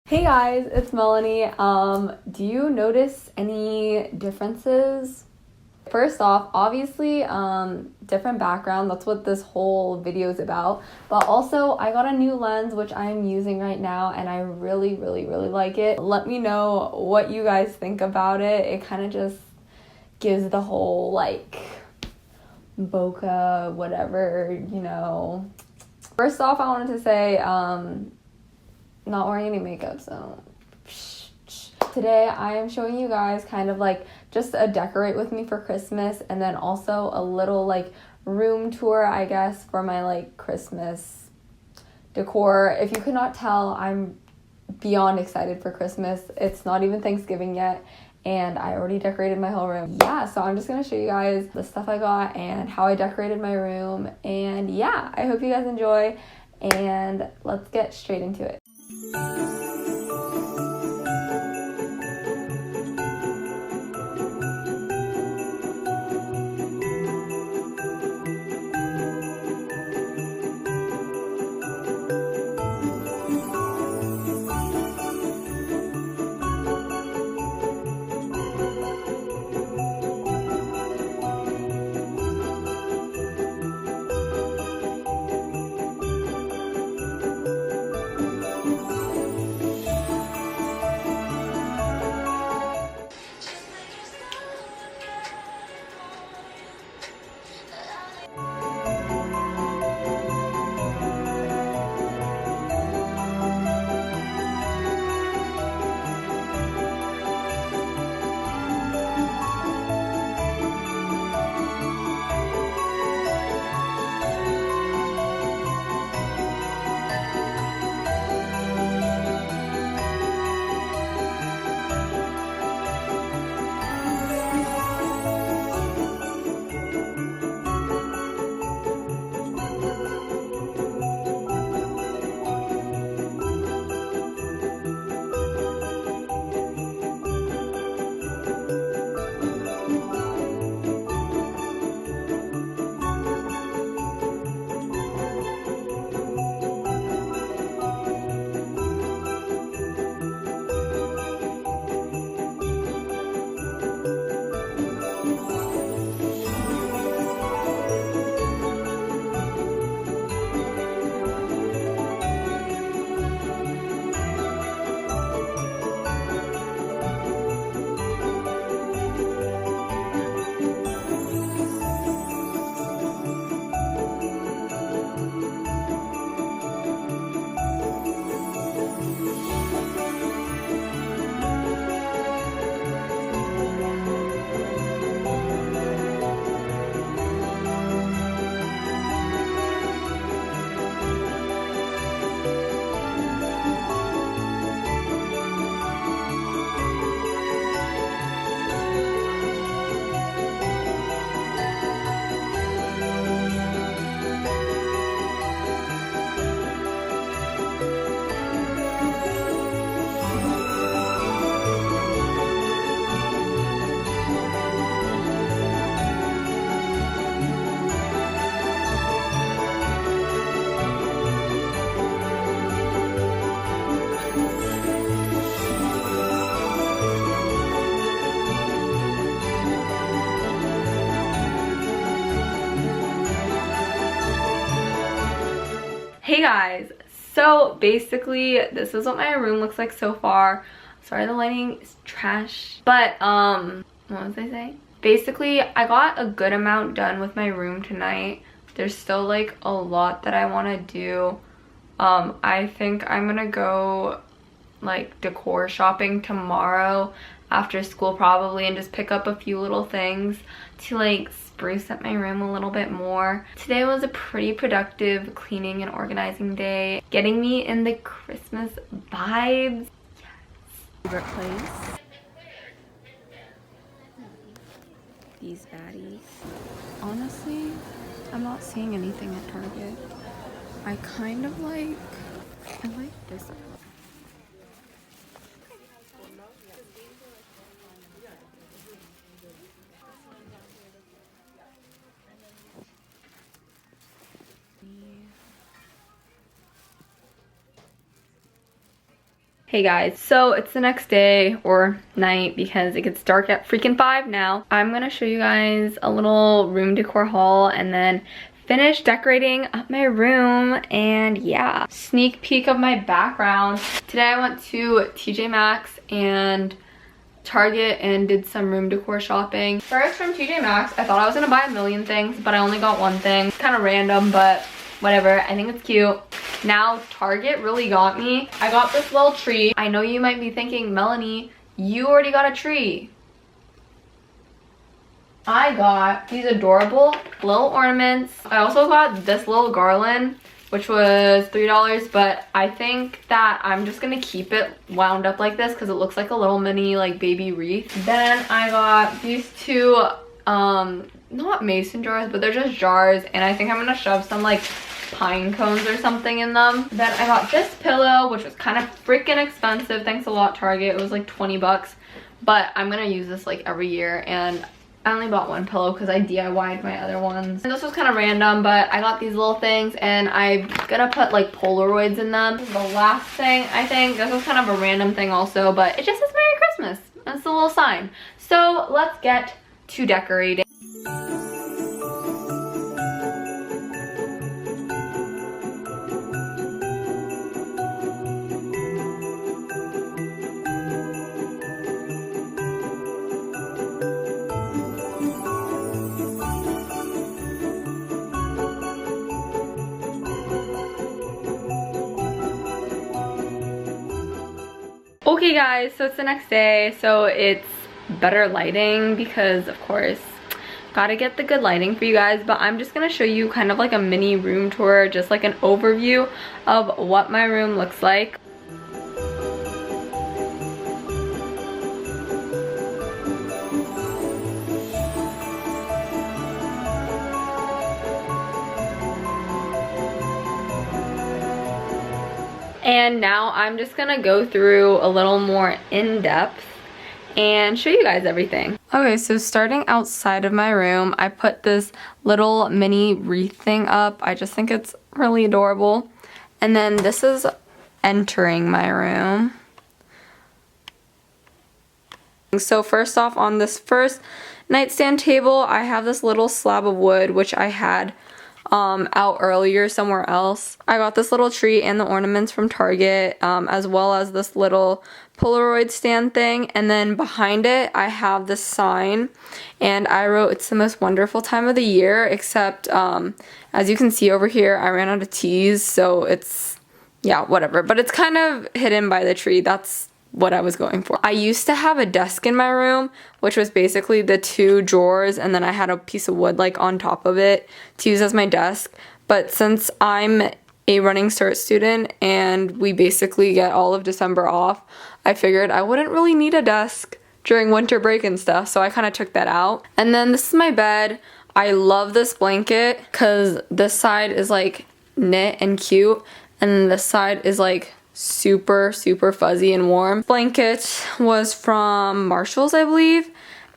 Hey guys, it's Melanie. Do you notice any differences? First off, obviously, different background. That's what this whole video is about. But also, I got a new lens, which I'm using right now, and I really like it. Let me know what you guys think about it. It kind of just gives the whole, like, bokeh, whatever, you know. First off, I wanted to say, not wearing any makeup, so today I am showing you guys kind of like just a decorate with me for Christmas, and then also a little like room tour, I guess, for my like Christmas decor. If you could not tell, I'm beyond excited for Christmas. It's not even Thanksgiving yet, and I already decorated my whole room. Yeah, so I'm just gonna show you guys the stuff I got and how I decorated my room, and yeah, I hope you guys enjoy, and let's get straight into it. Hey guys, so basically this is what my room looks like so far. Sorry, the lighting is trash, but what was I saying? Basically, I got a good amount done with my room tonight. There's still like a lot that I want to do. I think I'm gonna go like decor shopping tomorrow after school probably, and just pick up a few little things to like spruce up my room a little bit more. Today was a pretty productive cleaning and organizing day, getting me in the Christmas vibes. Yes. Favorite place? These baddies. Honestly, I'm not seeing anything at Target. I kind of like, I like this. Hey guys, so it's the next day or night because it gets dark at freaking 5 now. I'm gonna show you guys a little room decor haul and then finish decorating up my room, and yeah. Sneak peek of my background. Today I went to TJ Maxx and Target and did some room decor shopping. First from TJ Maxx, I thought I was gonna buy a million things, but I only got one thing. It's kind of random, but whatever, I think it's cute. Now Target really got me. I got this little tree. I know you might be thinking, Melanie, you already got a tree. I got these adorable little ornaments. I also got this little garland, which was $3, but I think that I'm just gonna keep it wound up like this because it looks like a little mini like baby wreath. Then I got these two, not mason jars, but they're just jars, and I think I'm gonna shove some like pine cones or something in them. Then I got this pillow, which was kind of freaking expensive. Thanks a lot, Target. It was like 20 bucks, but I'm gonna use this like every year, and I only bought one pillow because I DIY'd my other ones. And this was kind of random, but I got these little things, and I'm gonna put like Polaroids in them. This is the last thing, I think. This was kind of a random thing also, but it just says Merry Christmas. That's the little sign. So let's get to decorating. Okay guys, so it's the next day, so it's better lighting because of course gotta get the good lighting for you guys, but I'm just gonna show you kind of like a mini room tour, just like an overview of what my room looks like. And now I'm just gonna go through a little more in-depth and show you guys everything. Okay, so starting outside of my room, I put this little mini wreath thing up. I just think it's really adorable. And then this is entering my room. So first off, on this first nightstand table, I have this little slab of wood, which I had out earlier somewhere else. I got this little tree and the ornaments from Target, as well as this little Polaroid stand thing, and then behind it I have this sign, and I wrote, "It's the most wonderful time of the year," except as you can see over here, I ran out of teas, so it's, yeah, whatever, but it's kind of hidden by the tree. That's what I was going for. I used to have a desk in my room, which was basically the two drawers, and then I had a piece of wood like on top of it to use as my desk. But since I'm a running start student and we basically get all of December off, I figured I wouldn't really need a desk during winter break and stuff, so I kind of took that out. And then this is my bed. I love this blanket because this side is like knit and cute, and this side is like super fuzzy and warm. Blanket was from Marshall's, I believe.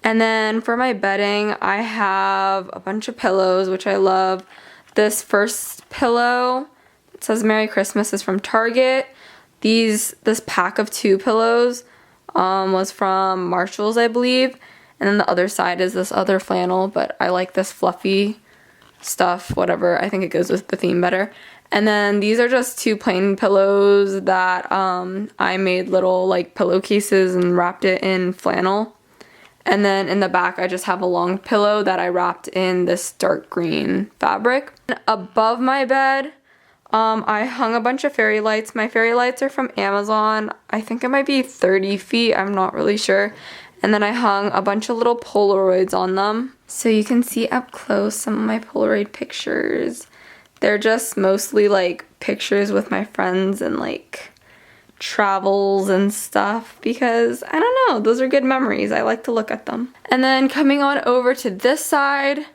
And then for my bedding, I have a bunch of pillows, which I love. This first pillow, it says Merry Christmas, is from Target. This pack of 2 pillows was from Marshall's, I believe. And then the other side is this other flannel, but I like this fluffy stuff, whatever. I think it goes with the theme better. And then these are just 2 plain pillows that I made little like pillowcases and wrapped it in flannel. And then in the back I just have a long pillow that I wrapped in this dark green fabric. And above my bed, I hung a bunch of fairy lights. My fairy lights are from Amazon. I think it might be 30 feet, I'm not really sure. And then I hung a bunch of little Polaroids on them. So you can see up close some of my Polaroid pictures. They're just mostly like pictures with my friends and like travels and stuff because, I don't know, those are good memories. I like to look at them. And then coming on over to this side,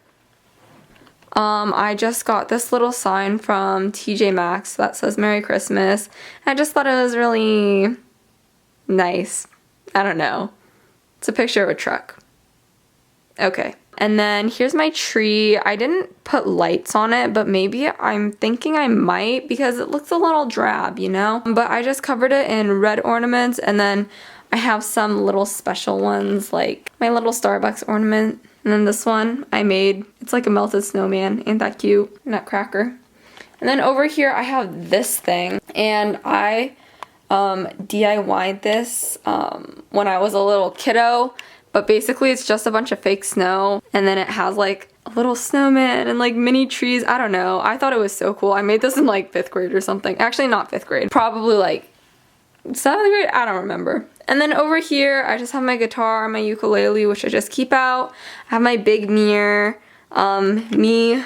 I just got this little sign from TJ Maxx that says Merry Christmas. I just thought it was really nice. I don't know. It's a picture of a truck. Okay. And then here's my tree. I didn't put lights on it, but maybe I'm thinking I might because it looks a little drab, you know? But I just covered it in red ornaments, and then I have some little special ones like my little Starbucks ornament. And then this one I made. It's like a melted snowman. Ain't that cute? Nutcracker. And then over here I have this thing, and I DIY'd this when I was a little kiddo. But basically it's just a bunch of fake snow, and then it has like a little snowman and like mini trees. I don't know. I thought it was so cool. I made this in like 5th grade or something. Actually not 5th grade. Probably like 7th grade? I don't remember. And then over here I just have my guitar and my ukulele, which I just keep out. I have my big mirror. Me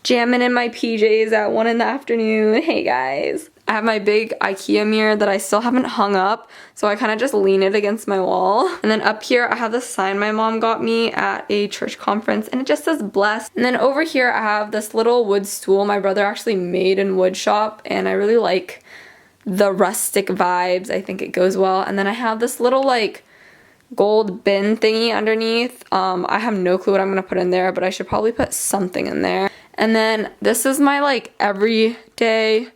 jamming in my PJs at 1 in the afternoon. Hey guys. I have my big IKEA mirror that I still haven't hung up, so I kind of just lean it against my wall. And then up here I have this sign my mom got me at a church conference, and it just says blessed. And then over here I have this little wood stool my brother actually made in wood shop, and I really like the rustic vibes. I think it goes well. And then I have this little like gold bin thingy underneath. I have no clue what I'm gonna put in there, but I should probably put something in there. And then this is my like everyday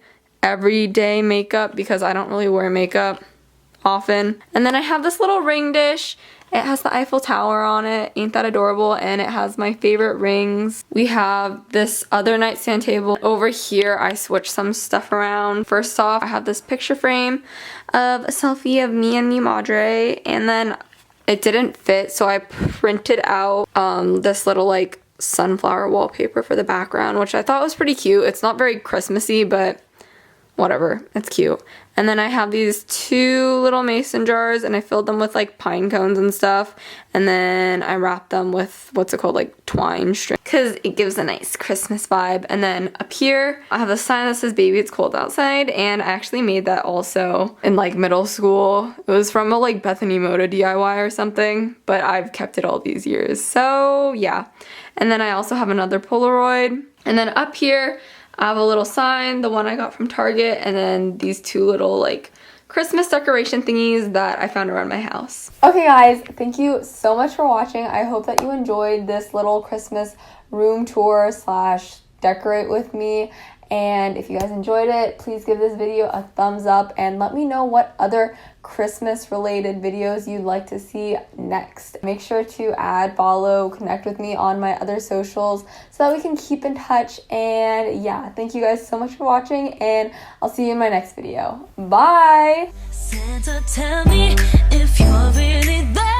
makeup because I don't really wear makeup often. And then I have this little ring dish. It has the Eiffel Tower on it. Ain't that adorable? And it has my favorite rings. We have this other nightstand table. Over here I switched some stuff around. First off, I have this picture frame of a selfie of me and mi madre, and then it didn't fit, so I printed out this little like sunflower wallpaper for the background, which I thought was pretty cute. It's not very Christmassy, but whatever, it's cute. And then I have these 2 little mason jars, and I filled them with like pine cones and stuff, and then I wrapped them with what's it called, like twine string, because it gives a nice Christmas vibe. And then up here I have a sign that says baby it's cold outside, and I actually made that also in like middle school. It was from a like Bethany Moda DIY or something, but I've kept it all these years, so yeah. And then I also have another Polaroid. And then up here I have a little sign, the one I got from Target, and then these 2 little like Christmas decoration thingies that I found around my house. Okay guys, thank you so much for watching. I hope that you enjoyed this little Christmas room tour / decorate with me. And if you guys enjoyed it, please give this video a thumbs up and let me know what other Christmas related videos you'd like to see next. Make sure to add, follow, connect with me on my other socials so that we can keep in touch. And yeah, thank you guys so much for watching, and I'll see you in my next video. Bye! Santa, tell me if you're really there.